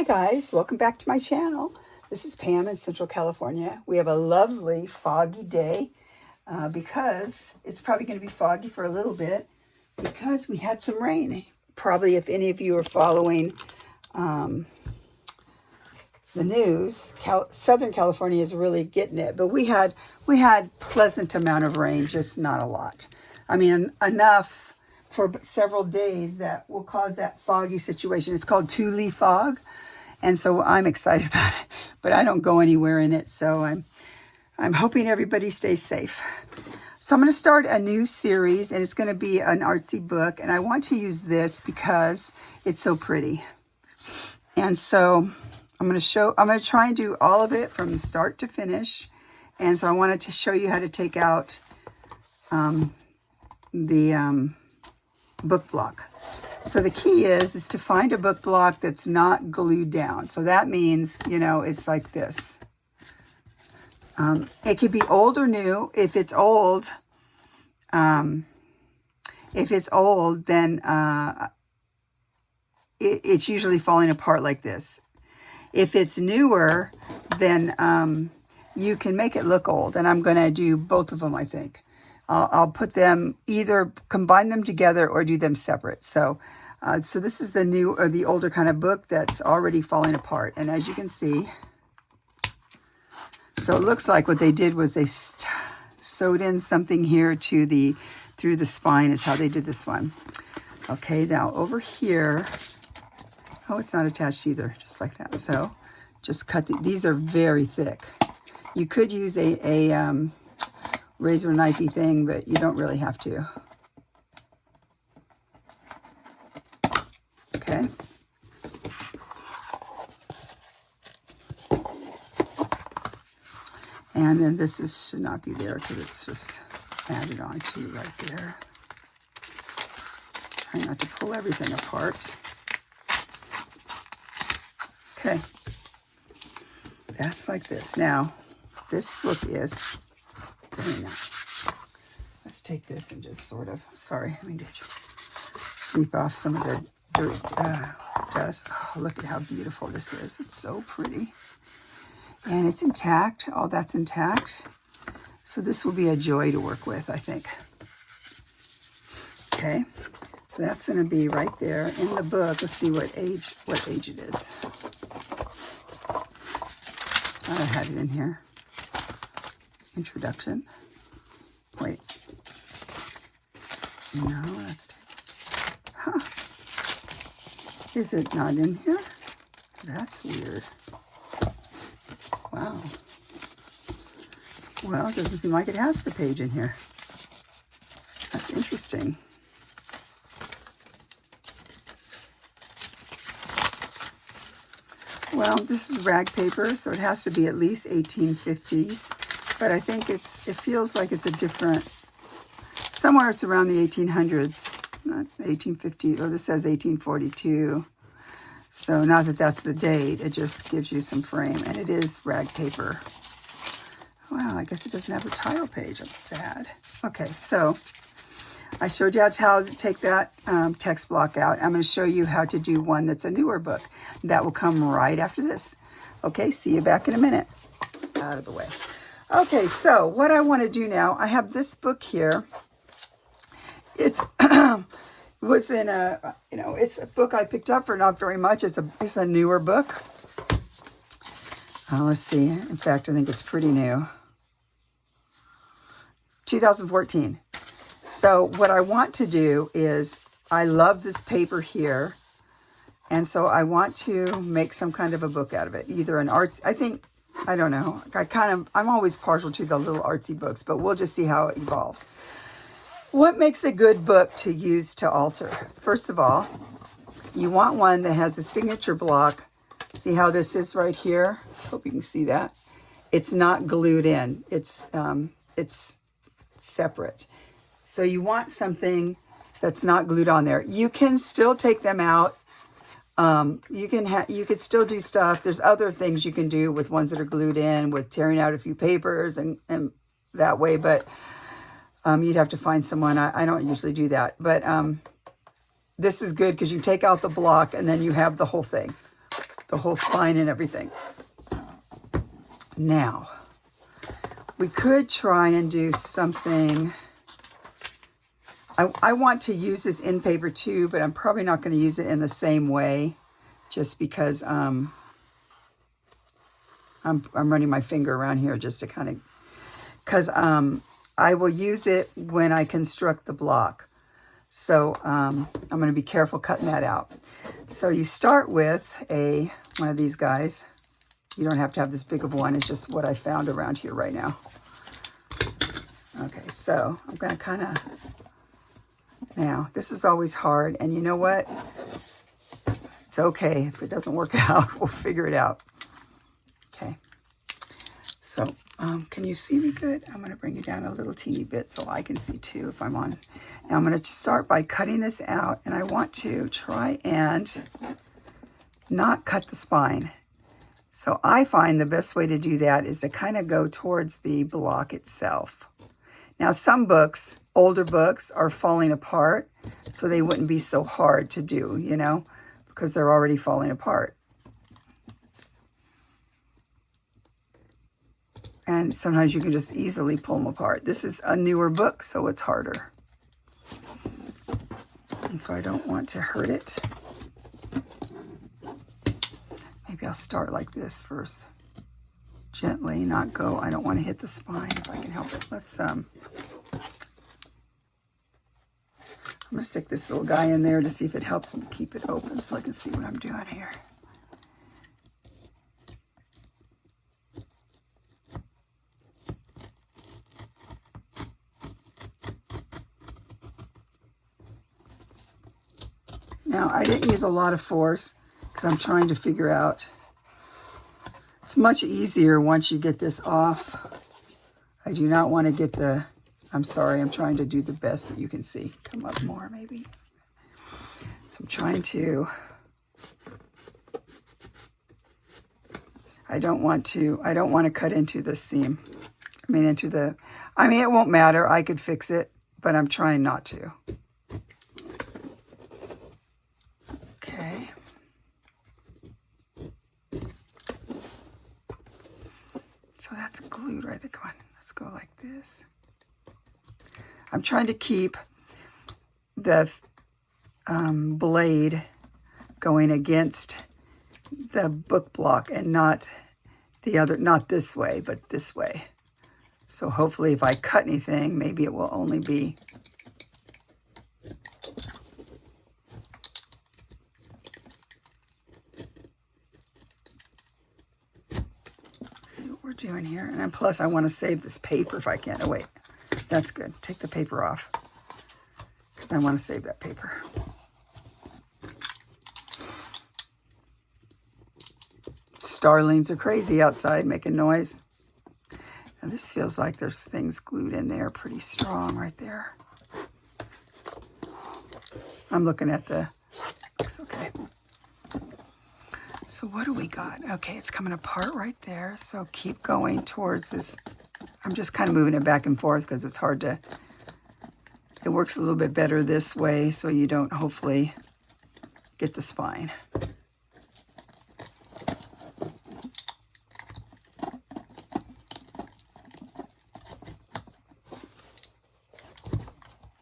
Hi guys, welcome back to my channel. This is Pam in Central California. We have a lovely foggy day because it's probably going to be foggy for a little bit because we had some rain. Probably if any of you are following the news, Southern California is really getting it, but we had pleasant amount of rain, just not a lot. I mean, enough for several days that will cause that foggy situation. It's called two-leaf fog. And so I'm excited about it, but I don't go anywhere in it. So I'm hoping everybody stays safe. So I'm going to start a new series, and it's going to be an artsy book. And I want to use this because it's so pretty. And so I'm going to try and do all of it from start to finish. And so I wanted to show you how to take out the book block. So the key is to find a book block that's not glued down. So that means, it's like this. It could be old or new. If it's old, then it's usually falling apart like this. If it's newer, then you can make it look old. And I'm going to do both of them, I think. I'll put them, either combine them together or do them separate. So this is the new or the older kind of book that's already falling apart. And as you can see, so it looks like what they did was they sewed in something here through the spine is how they did this one. Okay, now over here, oh, it's not attached either, just like that. So just cut these are very thick. You could use a razor knifey thing, but you don't really have to. Okay. And then this should not be there because it's just added on to right there. Try not to pull everything apart. Okay. That's like this. Now, this book is very nice. Let's take this and just sort of, sorry, let me sweep off some of the dirt, dust. Oh, look at how beautiful this is. It's so pretty. And it's intact. All that's intact. So this will be a joy to work with, I think. Okay. So that's going to be right there in the book. Let's see what age it is. I had it in here. Introduction. Wait. No, that's terrible. Huh. Is it not in here? That's weird. Wow. Well, it doesn't seem like it has the page in here. That's interesting. Well, this is rag paper, so it has to be at least 1850s. But I think it feels like it's a different, somewhere it's around the 1800s, not 1850, oh, this says 1842. So not that that's the date, it just gives you some frame, and it is rag paper. Wow, I guess it doesn't have a title page, I'm sad. Okay, so I showed you how to take that text block out. I'm going to show you how to do one that's a newer book. That will come right after this. Okay, see you back in a minute. Out of the way. Okay, so what I want to do now, I have this book here. It's was in a, it's a book I picked up for not very much. It's a newer book. Let's see. In fact, I think it's pretty new. 2014. So what I want to do is, I love this paper here. And so I want to make some kind of a book out of it. Either an arts, I don't know. I'm always partial to the little artsy books, but we'll just see how it evolves. What makes a good book to use to alter? First of all, you want one that has a signature block. See how this is right here? Hope you can see that. It's not glued in. It's separate. So you want something that's not glued on there. You can still take them out. You could still do stuff. There's other things you can do with ones that are glued in, with tearing out a few papers and that way, but you'd have to find someone. I don't usually do that, but this is good because you take out the block and then you have the whole thing. the whole spine and everything. Now, we could try and do something. I want to use this in paper too, but I'm probably not going to use it in the same way, just because I'm running my finger around here just to kind of, because I will use it when I construct the block. So I'm going to be careful cutting that out. So you start with one of these guys. You don't have to have this big of one. It's just what I found around here right now. Okay, so I'm going to kind of, now this is always hard. And you know what? It's okay. If it doesn't work out, we'll figure it out. Okay. So can you see me good? I'm going to bring you down a little teeny bit so I can see too if I'm on. Now I'm going to start by cutting this out, and I want to try and not cut the spine. So I find the best way to do that is to kind of go towards the block itself. Now some books, older books, are falling apart, so they wouldn't be so hard to do, you know, because they're already falling apart. And sometimes you can just easily pull them apart. This is a newer book, so it's harder. And so I don't want to hurt it. Maybe I'll start like this first. Gently, not go. I don't want to hit the spine if I can help it. Let's, I'm going to stick this little guy in there to see if it helps him keep it open so I can see what I'm doing here. Now, I didn't use a lot of force because I'm trying to figure out. It's much easier once you get this off. I do not want to get the, I'm sorry, I'm trying to do the best that you can see. Come up more, maybe. So I'm trying to, I don't want to cut into the seam. I mean, it won't matter. I could fix it, but I'm trying not to. So that's glued right there. Come on, let's go like this. I'm trying to keep the blade going against the book block and not the other, not this way, but this way. So hopefully if I cut anything, maybe it will only be doing here. And then plus I want to save this paper if I can. Oh wait, that's good. Take the paper off because I want to save that paper. Starlings are crazy outside making noise. Now this feels like there's things glued in there pretty strong right there. I'm looking at the, looks okay. So what do we got? Okay, it's coming apart right there. So keep going towards this. I'm just kind of moving it back and forth because it's hard to, it works a little bit better this way so you don't hopefully get the spine.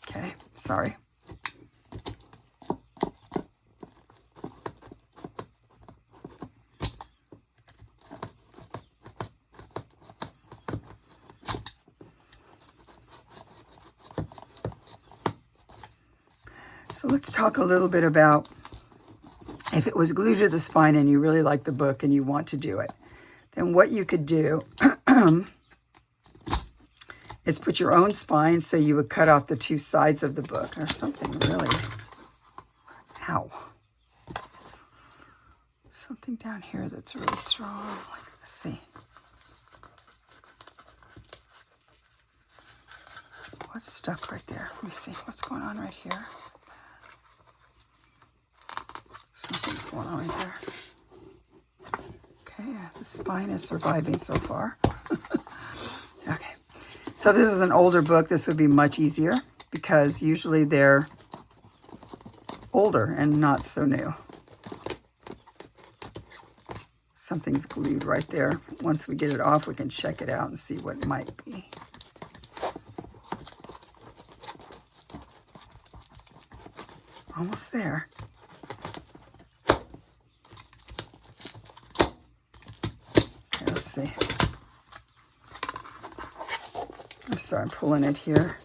Okay, sorry. So let's talk a little bit about if it was glued to the spine and you really like the book and you want to do it, then what you could do is put your own spine, so you would cut off the two sides of the book. There's something really, ow. Something down here that's really strong. Let's see. What's stuck right there? Let me see what's going on right here. Something's going on right there. Okay, the spine is surviving so far. Okay, so if this was an older book, this would be much easier because usually they're older and not so new. something's glued right there. Once we get it off, we can check it out and see what it might be. Almost there. Okay, let's see. I'm sorry, I'm pulling it here.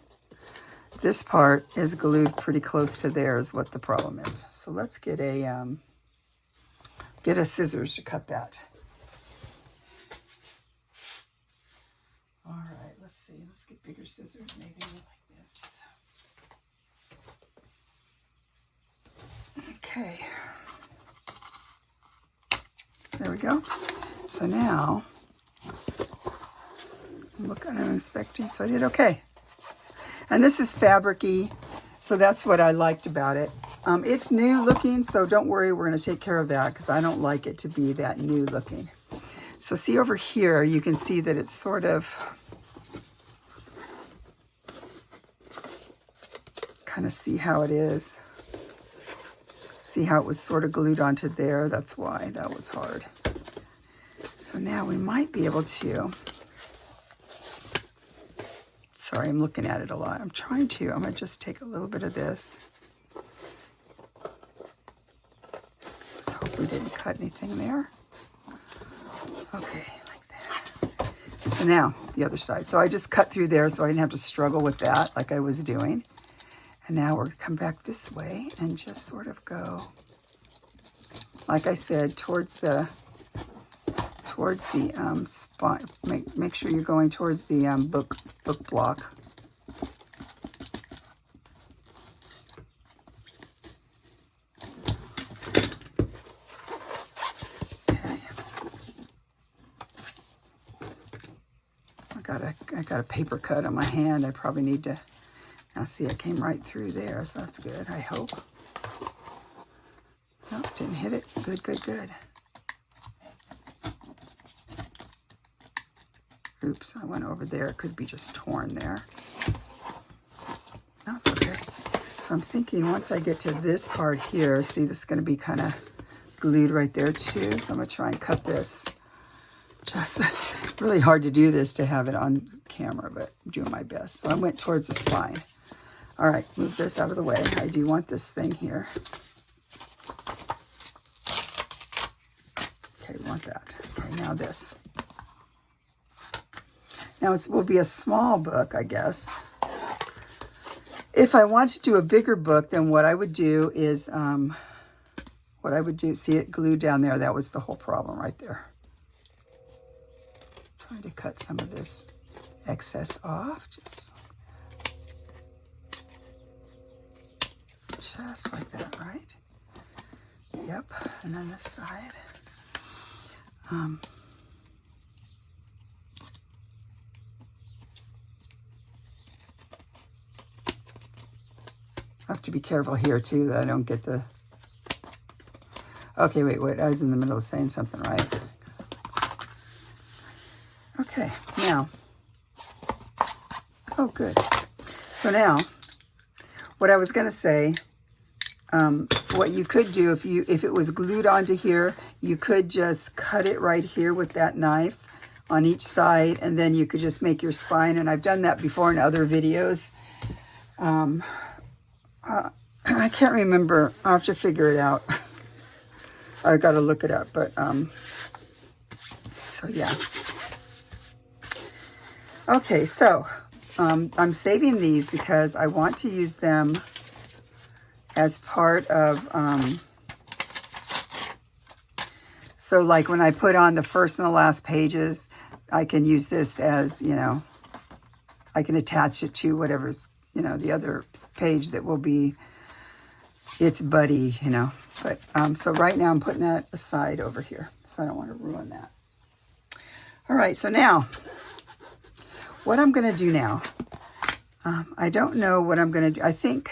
This part is glued pretty close to there is what the problem is. So let's get a scissors to cut that. All right, let's see. Let's get bigger scissors, maybe like this. Okay. There we go. So now, look, I'm inspecting. So I did okay. And this is fabric-y, so that's what I liked about it. It's new looking, so don't worry, we're going to take care of that because I don't like it to be that new looking. So see over here, you can see that it's sort of kind of see how it is. See how it was sort of glued onto there? That's why that was hard. So now we might be able to, sorry, I'm looking at it a lot. I'm going to just take a little bit of this. Let's hope we didn't cut anything there. Okay, like that. So now the other side. So I just cut through there so I didn't have to struggle with that like I was doing. And now we're going to come back this way and just sort of go, like I said, towards the spine. Make sure you're going towards the book block. Okay. I got a paper cut on my hand. I probably need to. Now see, it came right through there, so that's good, I hope. Nope, didn't hit it. Good, good, good. Oops, I went over there. It could be just torn there. No, it's okay. So I'm thinking once I get to this part here, see, this is going to be kind of glued right there too. So I'm going to try and cut this. Just really hard to do this to have it on camera, but I'm doing my best. So I went towards the spine. All right, move this out of the way. I do want this thing here. Okay, we want that. Okay, now this. Now it will be a small book, I guess. If I want to do a bigger book, then what I would do is, see it glued down there. That was the whole problem right there. Trying to cut some of this excess off, just like that, right? Yep, and then this side. I have to be careful here too that I don't get the, okay, wait, I was in the middle of saying something, right? Okay, now, oh good. So now, what I was going to say, what you could do if it was glued onto here, you could just cut it right here with that knife on each side, and then you could just make your spine. And I've done that before in other videos. I can't remember. I'll have to figure it out. I've got to look it up, but so yeah. Okay, so I'm saving these because I want to use them as part of, so like when I put on the first and the last pages, I can use this as, you know, I can attach it to whatever's, you know, the other page that will be its buddy, you know. But so right now I'm putting that aside over here, so I don't want to ruin that. All right, so now what I'm going to do now, I don't know what I'm going to do.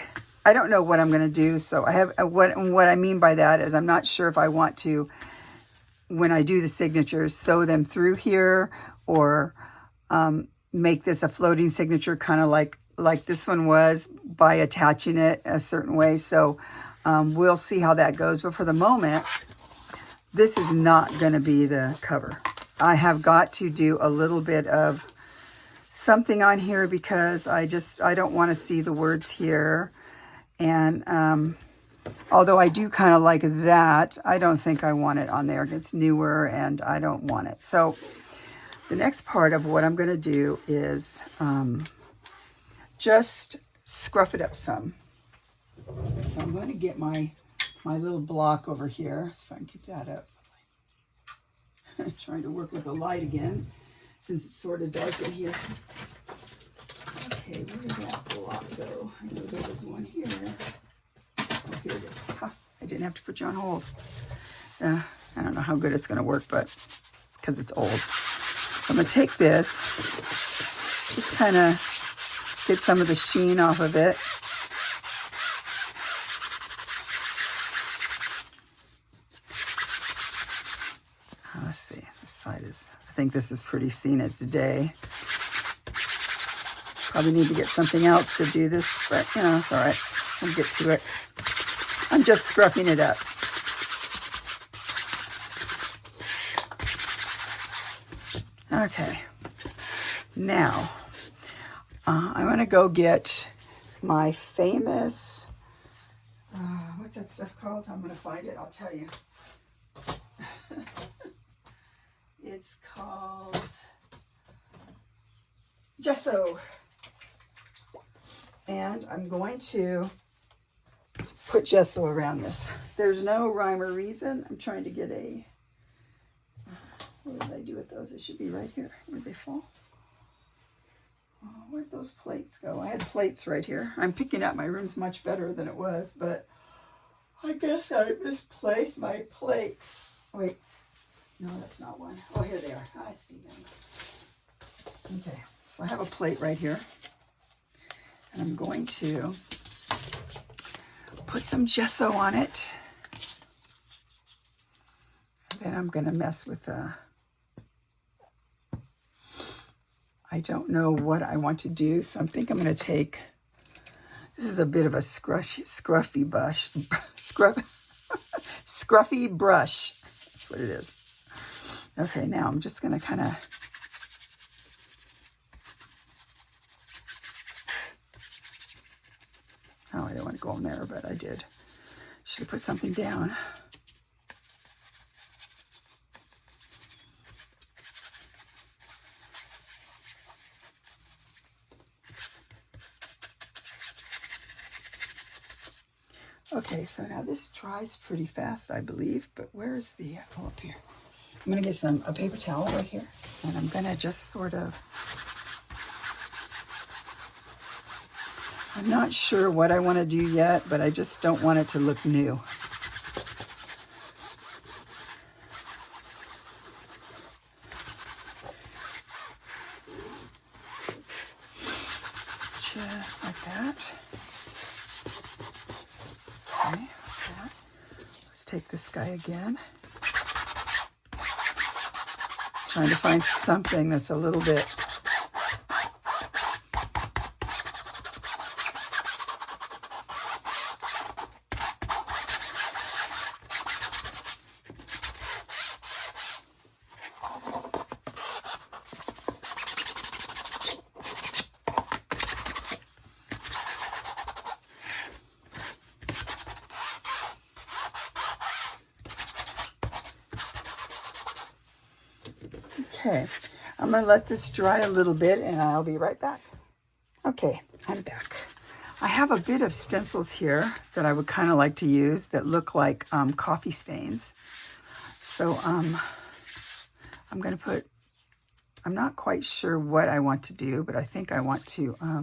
I don't know what I'm going to do. So I have what I mean by that is I'm not sure if I want to, when I do the signatures, sew them through here or make this a floating signature, kind of like this one was, by attaching it a certain way. So we'll see how that goes. But for the moment, this is not going to be the cover. I have got to do a little bit of something on here because I don't want to see the words here. And although I do kind of like that, I don't think I want it on there. It's newer and I don't want it. So the next part of what I'm going to do is just scruff it up some. So I'm going to get my little block over here, so I can keep that up. Trying to work with the light again, since it's sort of dark in here. Okay, where did that block go? I know there was one here. Oh, here it is. Ha, I didn't have to put you on hold. I don't know how good it's going to work, but it's because it's old. So I'm going to take this, just kind of get some of the sheen off of it. Let's see, this side is, I think this is pretty seen its day. Probably need to get something else to do this, but you know, it's all right. We'll get to it. I'm just scruffing it up. Okay, now I'm going to go get my famous, what's that stuff called? I'm going to find it, I'll tell you. It's called gesso. And I'm going to put gesso around this. There's no rhyme or reason. I'm trying to get a, what did I do with those? They should be right here. Where'd they fall? Oh, where'd those plates go? I had plates right here. I'm picking up. My room's much better than it was, but I guess I misplaced my plates. Wait. No, that's not one. Oh, here they are. I see them. Okay, so I have a plate right here. And I'm going to put some gesso on it. And then I'm going to mess with I don't know what I want to do, so I think I'm going to take, this is a bit of a scruffy brush. Scruffy brush. That's what it is. Okay, now I'm just going to kind of oh, I don't want to go in there, but I did. Should have put something down. Okay, so now this dries pretty fast, I believe, but where is the, oh, up here. I'm going to get a paper towel right here, and I'm going to just sort of, I'm not sure what I want to do yet, but I just don't want it to look new. Just like that. Okay, let's take this guy again. Trying to find something that's a little bit okay. I'm going to let this dry a little bit and I'll be right back. Okay, I'm back. I have a bit of stencils here that I would kind of like to use that look like coffee stains. So I'm going to put, I'm not quite sure what I want to do, but I think I want to, I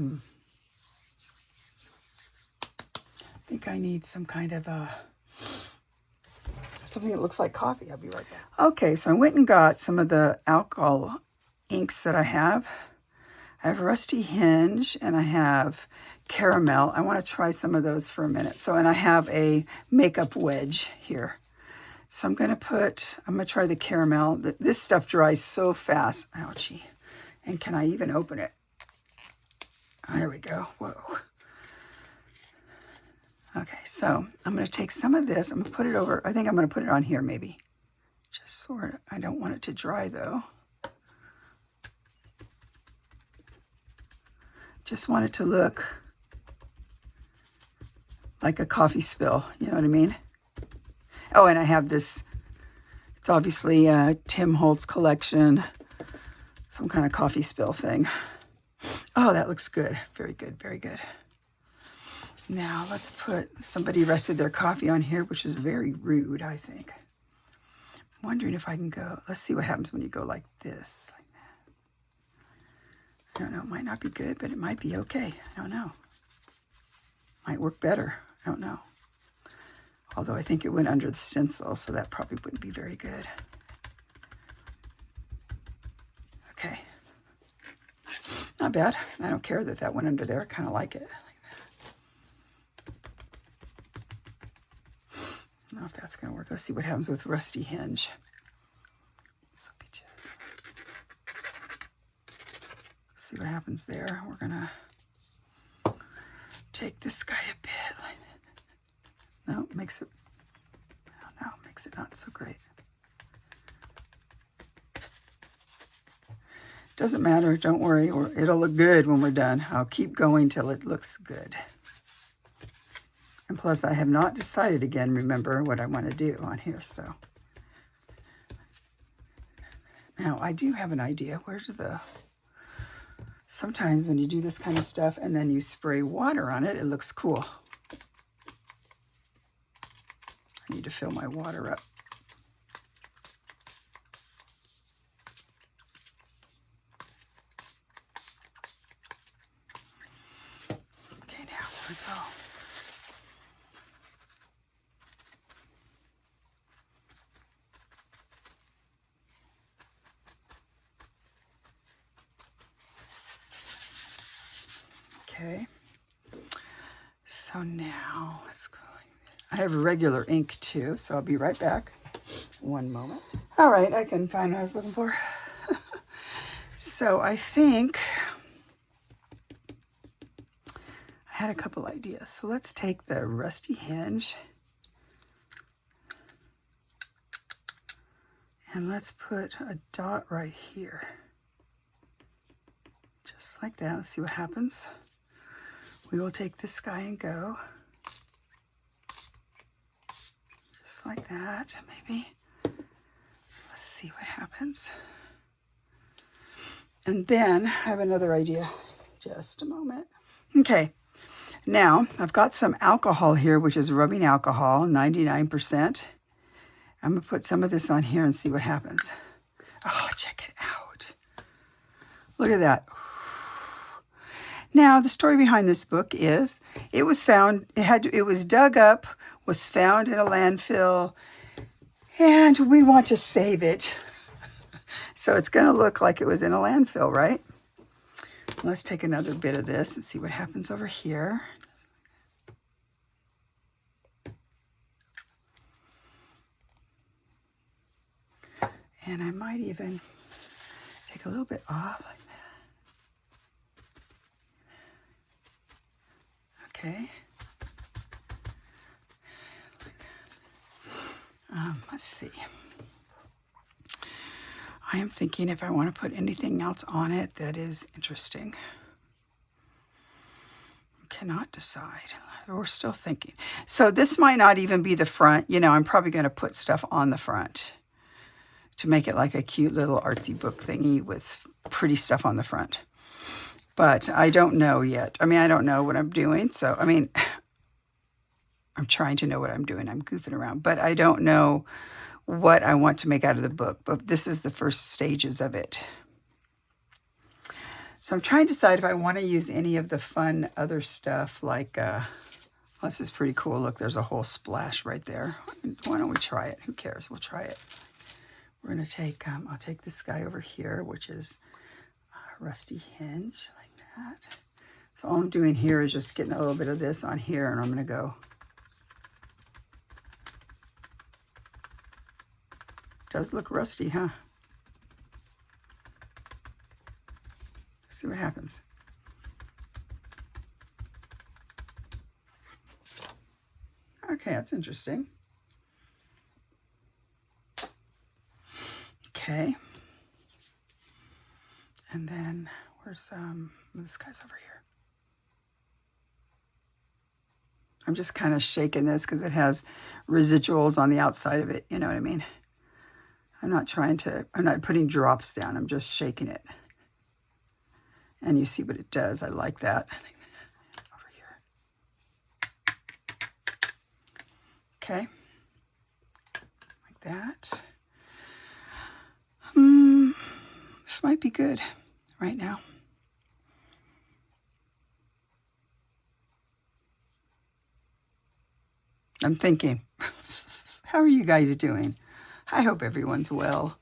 think I need some kind of something that looks like coffee. I'll be right back. Okay, so I went and got some of the alcohol inks that I have. I have Rusty Hinge and I have Caramel. I want to try some of those for a minute. So, and I have a makeup wedge here. So I'm going to try the Caramel. This stuff dries so fast. Ouchie. And can I even open it? There we go. Whoa. Okay, so I'm going to take some of this. I'm going to put it over. I think I'm going to put it on here maybe. Just sort of, I don't want it to dry though. Just want it to look like a coffee spill, you know what I mean? Oh, and I have this, it's obviously Tim Holtz collection, some kind of coffee spill thing. Oh, that looks good. Very good, very good. Now let's put, somebody rested their coffee on here, which is very rude, I think. I'm wondering if I can go, let's see what happens when you go like this. Like that. I don't know, it might not be good, but it might be okay. I don't know. Might work better. I don't know. Although I think it went under the stencil, so that probably wouldn't be very good. Okay. Not bad. I don't care that that went under there. I kind of like it. I don't know if that's going to work. Let's see what happens with rusty hinge. See what happens there. We're going to take this guy a bit. No, makes it, I don't know, makes it not so great. Doesn't matter, don't worry, or it'll look good when we're done. I'll keep going till it looks good. And plus, I have not decided again, remember, what I want to do on here, so. Now, I do have an idea. Where do the, sometimes when you do this kind of stuff and then you spray water on it, it looks cool. I need to fill my water up. Okay, now there we go. Okay. So now let's go. I have regular ink too, so I'll be right back. One moment. All right, I can find what I was looking for. So I think I had a couple ideas. So let's take the rusty hinge and let's put a dot right here. Just like that. Let's see what happens. We will take this guy and go. Like that, maybe. Let's see what happens. And then I have another idea. Just a moment. Okay, now I've got some alcohol here, which is rubbing alcohol, 99%. I'm gonna put some of this on here and see what happens. Oh, check it out. Look at that. Now, the story behind this book is it was found, it was dug up, was found in a landfill, and we want to save it. So it's going to look like it was in a landfill, right? Let's take another bit of this and see what happens over here. And I might even take a little bit off. Okay. Let's see. I am thinking if I want to put anything else on it that is interesting. Cannot decide. We're still thinking. So this might not even be the front. You know, I'm probably going to put stuff on the front to make it like a cute little artsy book thingy with pretty stuff on the front. But I don't know yet. I mean, I don't know what I'm doing. So, I mean, I'm trying to know what I'm doing. I'm goofing around. But I don't know what I want to make out of the book. But this is the first stages of it. So I'm trying to decide if I want to use any of the fun other stuff. Like, this is pretty cool. Look, there's a whole splash right there. Why don't we try it? Who cares? We'll try it. We're going to take, I'll take this guy over here, which is rusty hinge. That. So all I'm doing here is just getting a little bit of this on here, and I'm going to go. Does look rusty, huh? Let's see what happens. Okay, that's interesting. Okay. And then where's this guy's over here. I'm just kind of shaking this because it has residuals on the outside of it. You know what I mean? I'm not putting drops down. I'm just shaking it. And you see what it does. I like that. Over here. Okay. Like that. This might be good right now. I'm thinking, how are you guys doing? I hope everyone's well.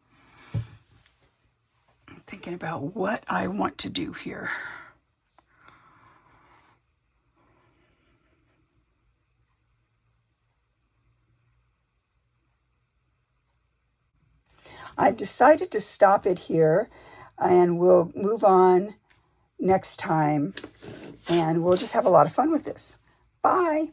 I'm thinking about what I want to do here. I've decided to stop it here, and we'll move on next time, and we'll just have a lot of fun with this. Bye.